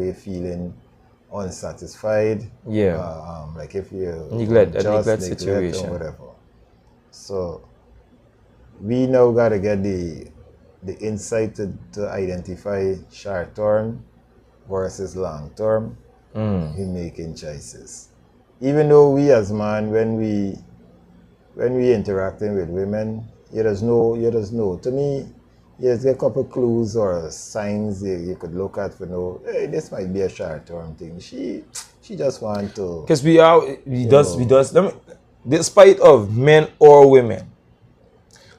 away feeling unsatisfied. Like if you neglect situation or whatever. So we now got to get the insight to identify short term versus long term in making choices. Even though we as man, when we interacting with women, you just know. To me, there's a couple clues or signs you could look at for know, hey, this might be a short term thing. She just want to. Because we does. Despite of men or women,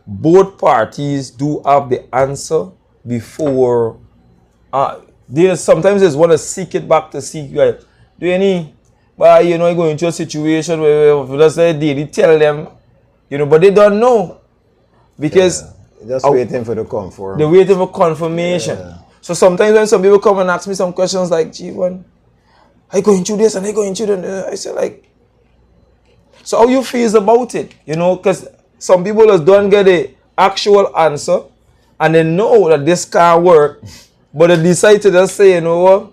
both parties do have the answer before. Sometimes they want to seek it back to see like, do any, but you go into a situation where let's say they tell them, but they don't know because just waiting for the confirmation. They're waiting for confirmation. Yeah. So sometimes when some people come and ask me some questions like, Gevon, I going through this and I going through that, I say like, so how you feel about it? Because some people just don't get the actual answer and they know that this can't work, but they decide to just say, you know what?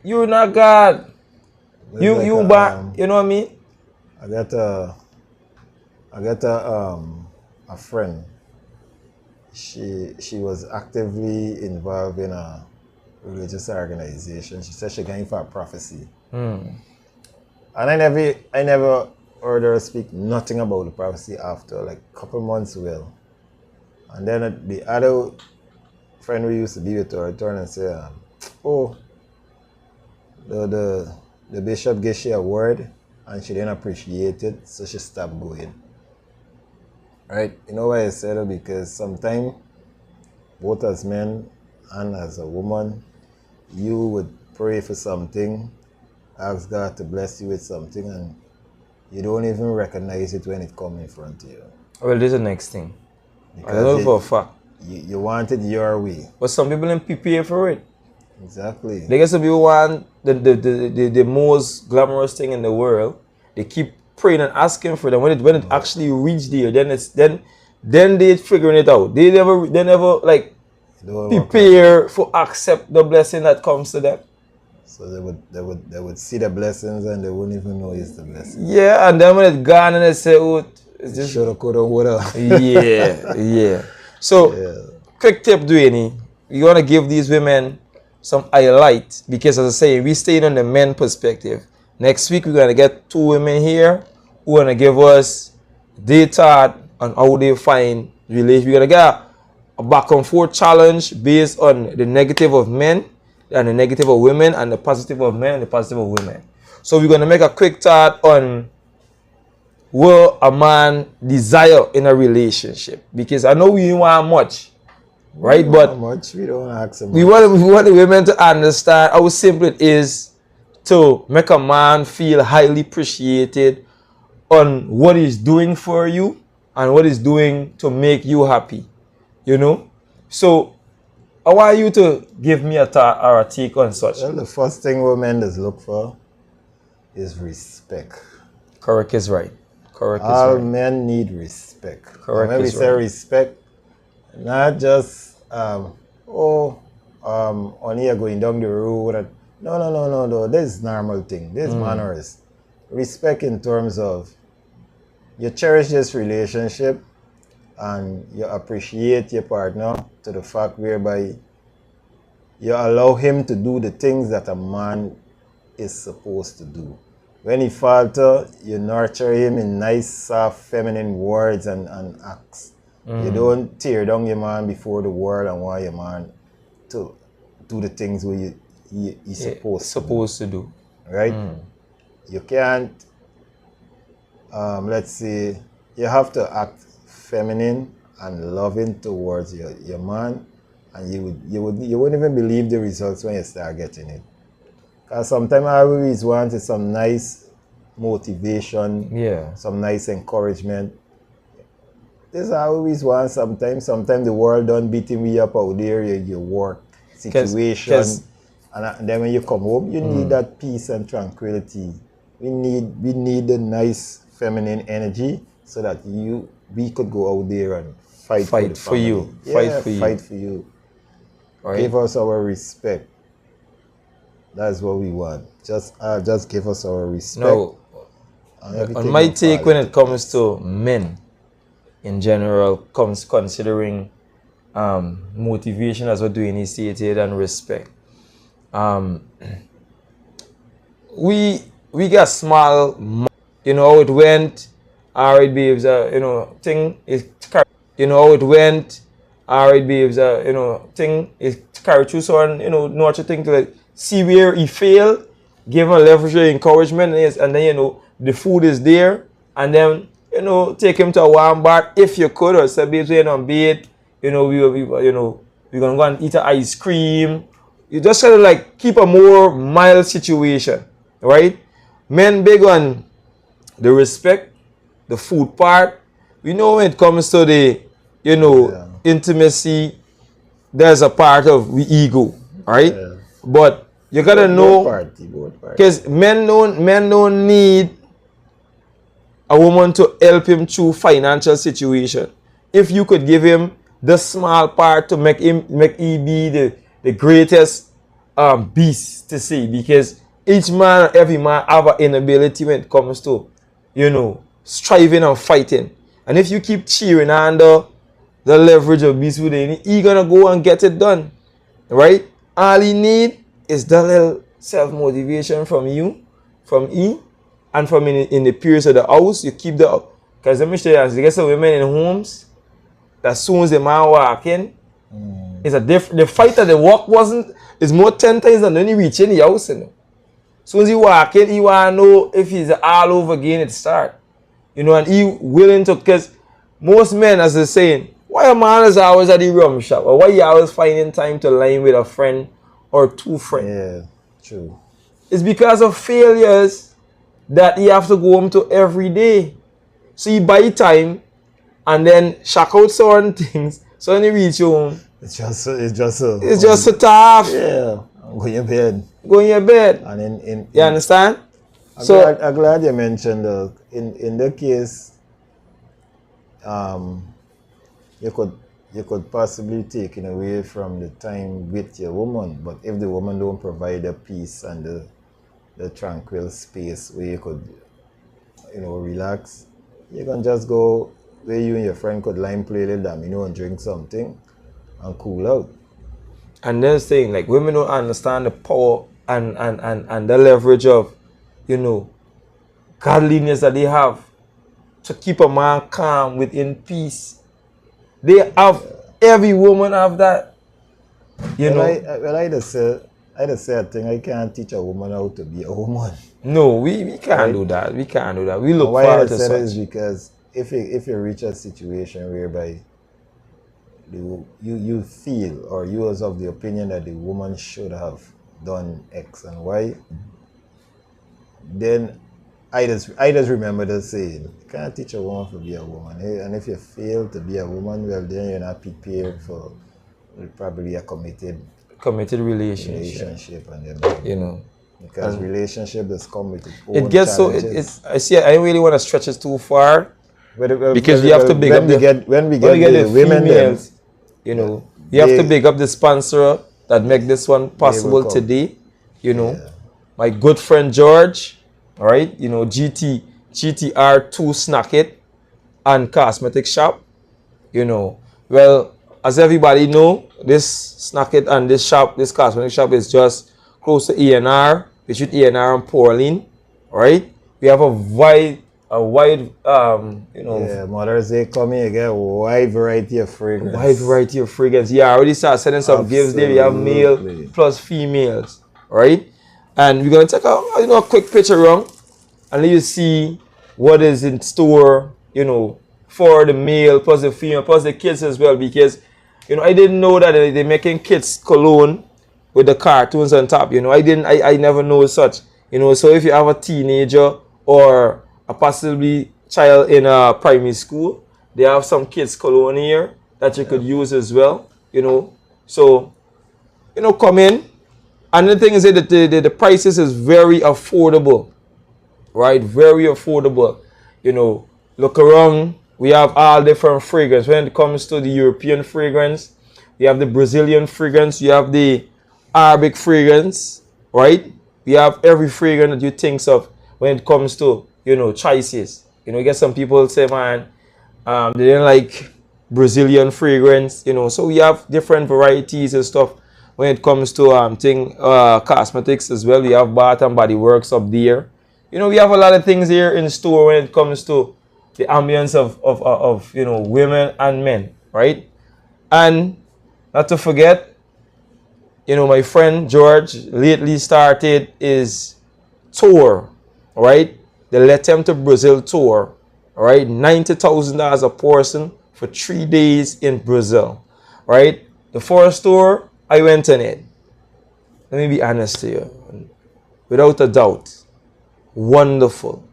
You're not God. You back. You know what I mean? I got a friend. She was actively involved in a religious organization. She said she going for a prophecy. And I never heard her speak nothing about the prophecy after like a couple months well. And then the other friend we used to be with her turned and said, oh, the bishop gave she a word and she didn't appreciate it, so she stopped going. Right? You know why I said it? Because sometimes, both as men and as a woman, you would pray for something, ask God to bless you with something, and you don't even recognize it when it comes in front of you. Well, this is the next thing. Because I know for a fact. You want it your way. But some people don't prepare for it. Exactly. They get some people want the most glamorous thing in the world. They keep praying and asking for them. When it actually reach there, then they figuring it out. They never like prepare for accept the blessing that comes to them. So they would see the blessings and they wouldn't even know it's the blessing. Yeah, and then when it's gone and they say, oh, it's just shoulda, coulda, woulda. Yeah. So quick tip, Dwayne. You wanna give these women some highlight because as I say, we stayed on the men perspective. Next week we're gonna get 2 women here who wanna give us their thought on how they find relationship. We're gonna get a back and forth challenge based on the negative of men and the negative of women and the positive of men and the positive of women. So we're gonna make a quick thought on what a man desire in a relationship because I know we want much. Right, but we don't ask them. We want the women to understand how simple it is to make a man feel highly appreciated on what he's doing for you and what he's doing to make you happy. So I want you to give me a thought or a take on such. Well, the first thing women just look for is respect. Correct is right. All men need respect. Correct when we say respect, not just only you're going down the road. No. This is normal thing. This manners. Respect in terms of you cherish this relationship and you appreciate your partner to the fact whereby you allow him to do the things that a man is supposed to do. When he falters, you nurture him in nice, soft, feminine words and acts. You don't tear down your man before the world and want your man to do the things where he's supposed to do. Right? You can't, let's say, you have to act feminine and loving towards your man, and you wouldn't even believe the results when you start getting it. Because sometimes I always wanted some nice motivation, some nice encouragement. This is how I always want sometimes. Sometimes the world don't beating me up out there, your work situation. And then when you come home, you need that peace and tranquility. We need the nice feminine energy so that we could go out there and fight for you. Fight for you. Fight for you. Right. Give us our respect. That's what we want. Just give us our respect. No, and on everything my will take fall when into it comes place. to men in general, comes considering motivation, as what Dwayne stated, and respect. We got small, you know how it went. Alright, babes, thing is how it went. Alright, babes, thing is carried through. So, and know what you think to like, see where he failed, give him a leverage of encouragement, and then the food is there, and then take him to a warm bath if you could, or say, babes, we're on bed, we're gonna go and eat an ice cream. You just gotta like keep a more mild situation, right? Men big on the respect, the food part. We know when it comes to the, intimacy, there's a part of the ego, right? Yeah. But you gotta know, Both party. because men don't need a woman to help him through financial situation. If you could give him the small part to make he be the greatest beast to see, because each man, every man have an inability when it comes to, striving and fighting. And if you keep cheering under the leverage of beast within, he gonna go and get it done, right? All he need is that little self-motivation from you, from he, and from in the periods of the house. You keep the, because let me show you, as you get some women in homes, as soon as the man walk in, it's a different, the fight at the walk is more 10 times than when you reach in the house. As soon as he walk in, he want to know if he's all over again at start. And he willing to, because most men, as they're saying, why a man is always at the rum shop, or why you always finding time to line with a friend or two friends? Yeah, true. It's because of failures that he have to go home to every day. So he buy time and then shack out certain things. So when he reach home, It's just so tough. yeah. Go in your bed. Go in your bed. And in You understand? I'm glad you mentioned in the case, you could possibly take it away from the time with your woman, but if the woman don't provide the peace and the tranquil space where you could relax, you can just go where you and your friend could line play with them, and drink something and cool out. And then saying, like, women don't understand the power and the leverage of, godliness that they have to keep a man calm within peace. They have, every woman have that. I just say I think I can't teach a woman how to be a woman. No, we can't do that. We can't do that. We look Why forward I to said such. is because if you reach a situation whereby you feel, or you was of the opinion that the woman should have done X and Y, then I just remember the saying, you can't teach a woman to be a woman. And if you fail to be a woman, well, then you're not prepared for probably a committed relationship. And then, because relationship is come with its own it gets challenges. I see, I don't really want to stretch it too far, because you have to big up when we get the women females, you have to big up the sponsor that make this one possible today. My good friend George, all right, GTR2 Snack It and Cosmetic Shop. Well, as everybody know, this Snack It and this Cosmetic Shop is just close to ENR, between ENR and Pauline, all right? We have a wide, Mother's Day coming, you get a wide variety of fragrance. Yeah, I already started sending some gifts there. We have male plus females, right? And we're gonna take a quick picture around and let you see what is in store, for the male plus the female plus the kids as well, because I didn't know that they're making kids cologne with the cartoons on top. I never know such. So if you have a teenager or a possibly child in a primary school, they have some kids cologne here that you could use as well. So come in. And the thing is that the prices is very affordable, right? Very affordable. Look around. We have all different fragrance. When it comes to the European fragrance, you have the Brazilian fragrance, you have the Arabic fragrance, right? We have every fragrance that you think of when it comes to, choices. You get some people say, man, they didn't like Brazilian fragrance, so we have different varieties and stuff when it comes to cosmetics as well. We have Bath and Body Works up there. We have a lot of things here in store when it comes to the ambience of women and men, right? And not to forget, my friend George lately started his tour, right? The Let Them to Brazil tour, right? $90,000 a person for 3 days in Brazil, right? The first tour, I went on it. Let me be honest to you. Without a doubt, wonderful.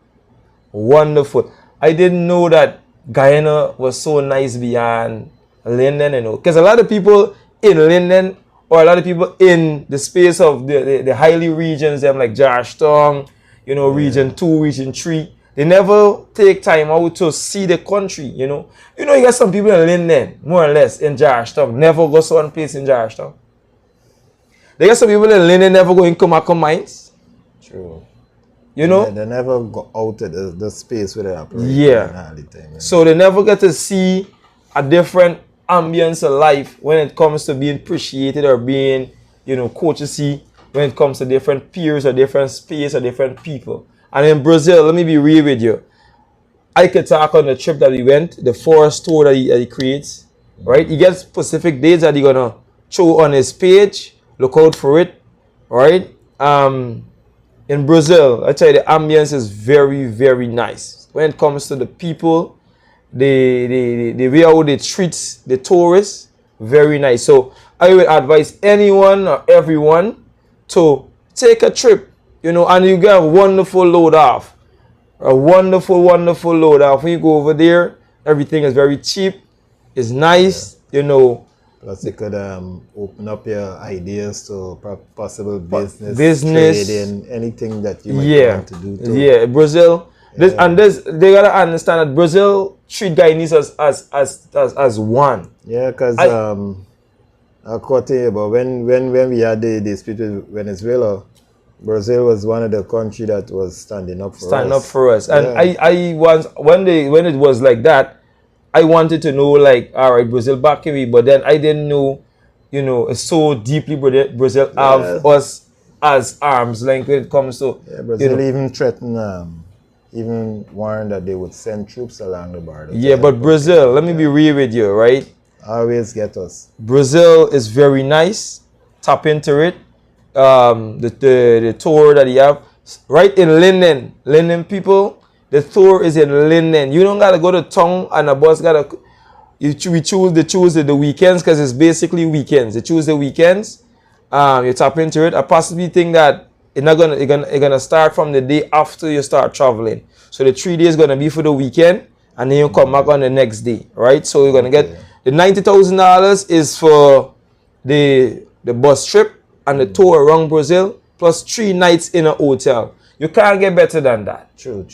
Wonderful. I didn't know that Guyana was so nice beyond Linden, because a lot of people in Linden, or a lot of people in the space of the highly regions, them like Georgetown, region 2, region 3, they never take time out to see the country, you got some people in Linden, more or less, in Georgetown, never go to one place in Georgetown. They got some people in Linden never go in Kumako Mines. True. They never go out of the space where they operate. Yeah. All the time, So they never get to see a different ambience of life when it comes to being appreciated or being, courtesy when it comes to different peers or different space or different people. And in Brazil, let me be real with you. I could talk on the trip that we went, the forest tour that he creates, right? He gets specific dates that he's going to show on his page. Look out for it, right? In Brazil, I tell you, the ambience is very, very nice. When it comes to the people, the way how they treat the tourists, very nice. So I would advise anyone or everyone to take a trip, and you get a wonderful load off. A wonderful, wonderful load off. When you go over there, everything is very cheap. It's nice, Plus, you could open up your ideas to possible business, trading, anything that you might want to do. Too. Yeah, Brazil. They gotta understand that Brazil treat Guyanese as one. Yeah, because I'll quote you, but when we had the dispute with Venezuela, Brazil was one of the countries that was standing up for us. And I was when it was like that, I wanted to know, like, all right, Brazil backing me, but then I didn't know, so deeply Brazil have us as arms length when it comes to. Yeah, Brazil even threatened, even warned that they would send troops along the border. Yeah, but Brazil, let me be real with you, right? Always get us. Brazil is very nice. Tap into it. The tour that you have, right in Linden people. The tour is in Linden. You don't gotta go to town, and the bus gotta. We choose the weekends because it's basically weekends. You choose the weekends. You tap into it. I possibly think that it's gonna start from the day after you start traveling. So the 3 days gonna be for the weekend, and then you come back on the next day, right? So you're gonna get the $90,000 is for the bus trip and the tour around Brazil, plus 3 nights in a hotel. You can't get better than that. True.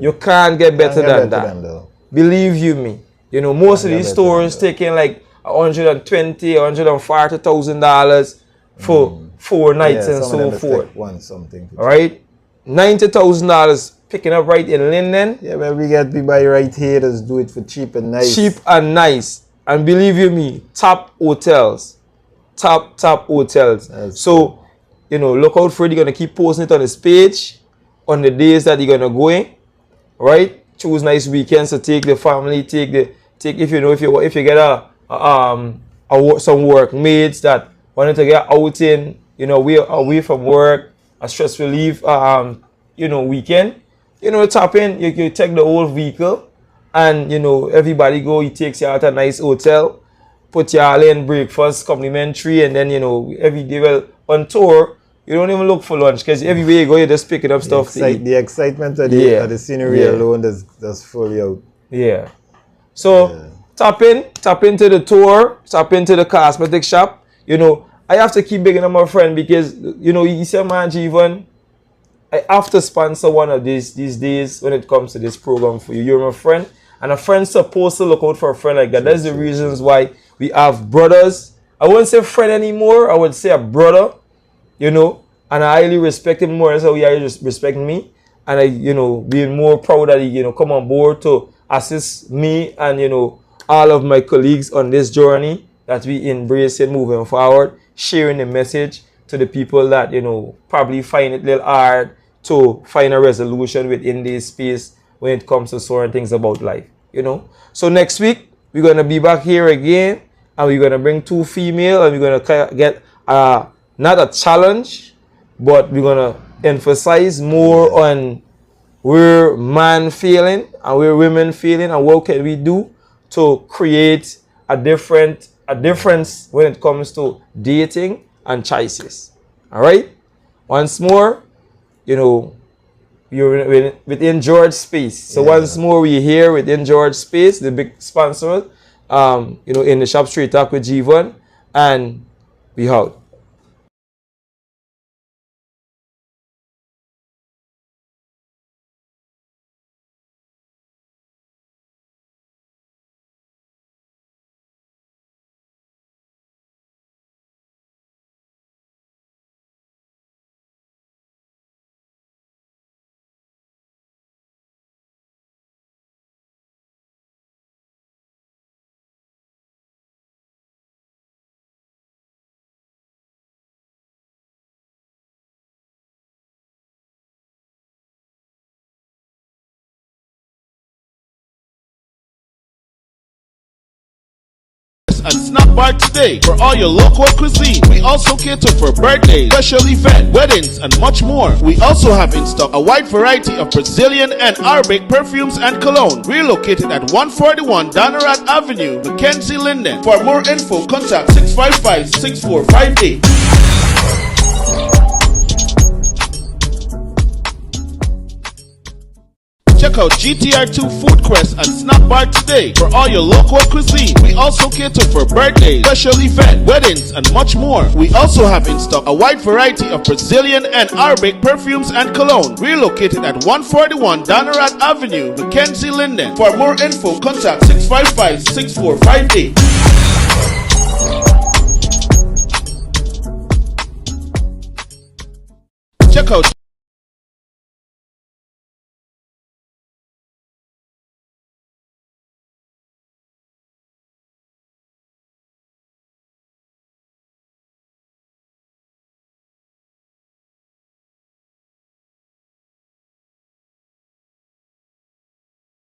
You can't get better than that. Believe you me. Most of these stores taking like $120,000, $140,000 for 4 nights and so forth. All right, $90,000 picking up right in Linden. Yeah, when we buy right here, just do it for cheap and nice. Cheap and nice, and believe you me, top hotels, top hotels. So look out for it. You're gonna keep posting it on his page on the days that you're gonna go in, right? Choose nice weekends to take the family, take if you get some workmates that wanted to get out in, away from work, a stress relief weekend, tap in, you take the whole vehicle, and everybody go, he takes you out a nice hotel, put you all in breakfast complimentary, and then every day on tour. You don't even look for lunch because everywhere you go, you're just picking up stuff. The excitement of the scenery alone does fully out. Yeah. So tap into the tour, tap into the cosmetic shop. I have to keep bigging up my friend because he said, man, Gevon, I have to sponsor one of these days when it comes to this program for you. You're my friend, and a friend's supposed to look out for a friend like that. That's the reasons why we have brothers. I wouldn't say friend anymore. I would say a brother. and I highly respect him more. That's how he always respecting me, and I, you know, being more proud that he, you know, come on board to assist me and, you know, all of my colleagues on this journey that we embrace it moving forward, sharing the message to the people that, you know, probably find it a little hard to find a resolution within this space when it comes to certain things about life, you know. So next week we're gonna be back here again, and we're gonna bring 2 female, and we're gonna get not a challenge, but we're gonna emphasize more on where man feeling and where women feeling, and what can we do to create a difference when it comes to dating and choices. All right. Once more, you know, you're within George Space. So once more, we're here within George Space, the big sponsor, you know, in the shop Straight Talk with Gevon, and we out. And snack bar today for all your local cuisine. We also cater for birthdays, special events, weddings, and much more. We also have in stock a wide variety of Brazilian and Arabic perfumes and cologne. We're located at 141 Donnerat Avenue, Mackenzie, Linden. For more info, contact 655-6458. Check out GTR2 Food Quest and Snack Bar today for all your local cuisine. We also cater for birthdays, special events, weddings, and much more. We also have in stock a wide variety of Brazilian and Arabic perfumes and cologne. We're located at 141 Donnerat Avenue, Mackenzie, Linden. For more info, contact 655-6458.